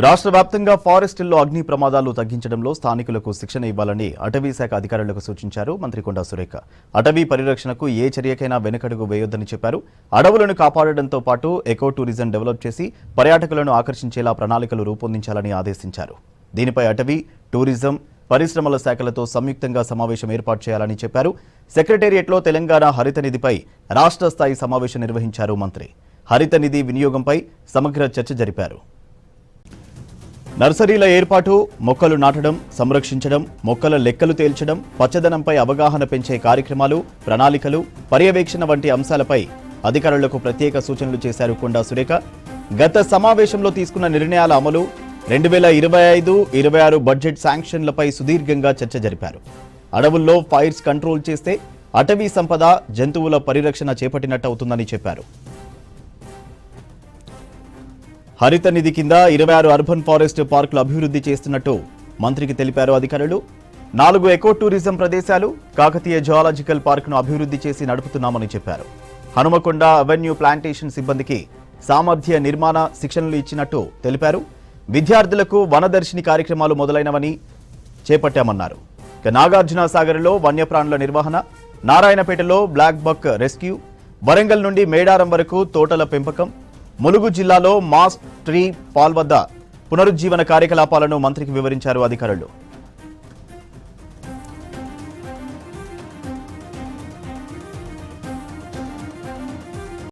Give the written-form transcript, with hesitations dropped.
రాష్ట్ర వ్యాప్తంగా ఫారెస్టుల్లో అగ్ని ప్రమాదాలు తగ్గించడంలో స్థానికులకు శిక్షణ ఇవ్వాలని అటవీ శాఖ అధికారులకు సూచించారు మంత్రి కొండా సురేఖ. అటవీ పరిరక్షణకు ఏ చర్యకైనా వెనుకడుగు వేయొద్దని చెప్పారు. అడవులను కాపాడడంతో పాటు ఎకో టూరిజం డెవలప్ చేసి పర్యాటకులను ఆకర్షించేలా ప్రణాళికలు రూపొందించాలని ఆదేశించారు. దీనిపై అటవీ, టూరిజం, పరిశ్రమల శాఖలతో సంయుక్తంగా సమావేశం ఏర్పాటు చేయాలని చెప్పారు. సెక్రటేరియట్లో తెలంగాణ హరిత నిధిపై రాష్ట్ర స్థాయి సమావేశం నిర్వహించారు మంత్రి. హరిత నిధి వినియోగంపై సమగ్ర చర్చ జరిపారు. నర్సరీల ఏర్పాటు, మొక్కలు నాటడం, సంరక్షించడం, మొక్కల లెక్కలు తేల్చడం, పచ్చదనంపై అవగాహన పెంచే కార్యక్రమాలు, ప్రణాళికలు, పర్యవేక్షణ వంటి అంశాలపై అధికారులకు ప్రత్యేక సూచనలు చేశారు కొండా సురేఖ. గత సమావేశంలో తీసుకున్న నిర్ణయాల అమలు, 2025-26 బడ్జెట్ శాంక్షన్లపై సుదీర్ఘంగా చర్చ జరిపారు. అడవుల్లో ఫైర్స్ కంట్రోల్ చేస్తే అటవీ సంపద, జంతువుల పరిరక్షణ చేపట్టినట్టు అవుతుందని చెప్పారు. హరిత నిధి కింద 26 అర్బన్ ఫారెస్ట్ పార్కులు అభివృద్ధి చేస్తున్నట్టు మంత్రికి తెలిపారు అధికారులు. 4 ఎకో టూరిజం ప్రదేశాలు, కాకతీయ జువాలజికల్ పార్కును అభివృద్ధి చేసి నడుపుతున్నామని చెప్పారు. హనుమకొండ అవెన్యూ ప్లాంటేషన్ సిబ్బందికి సామర్థ్య నిర్మాణ శిక్షణలు ఇచ్చినట్టు తెలిపారు. విద్యార్థులకు వనదర్శిని కార్యక్రమాలు మొదలైనవని చేపట్టామన్నారు. నాగార్జున సాగర్లో వన్యప్రాణుల నిర్వహణ, నారాయణపేటలో బ్లాక్ బక్ రెస్క్యూ, వరంగల్ నుండి మేడారం వరకు తోటల పెంపకం, ములుగు జిల్లాలో మాస్ ట్రీ పాల్ వద్ద పునరుజ్జీవన కార్యకలాపాలను మంత్రికి వివరించారు అధికారులు.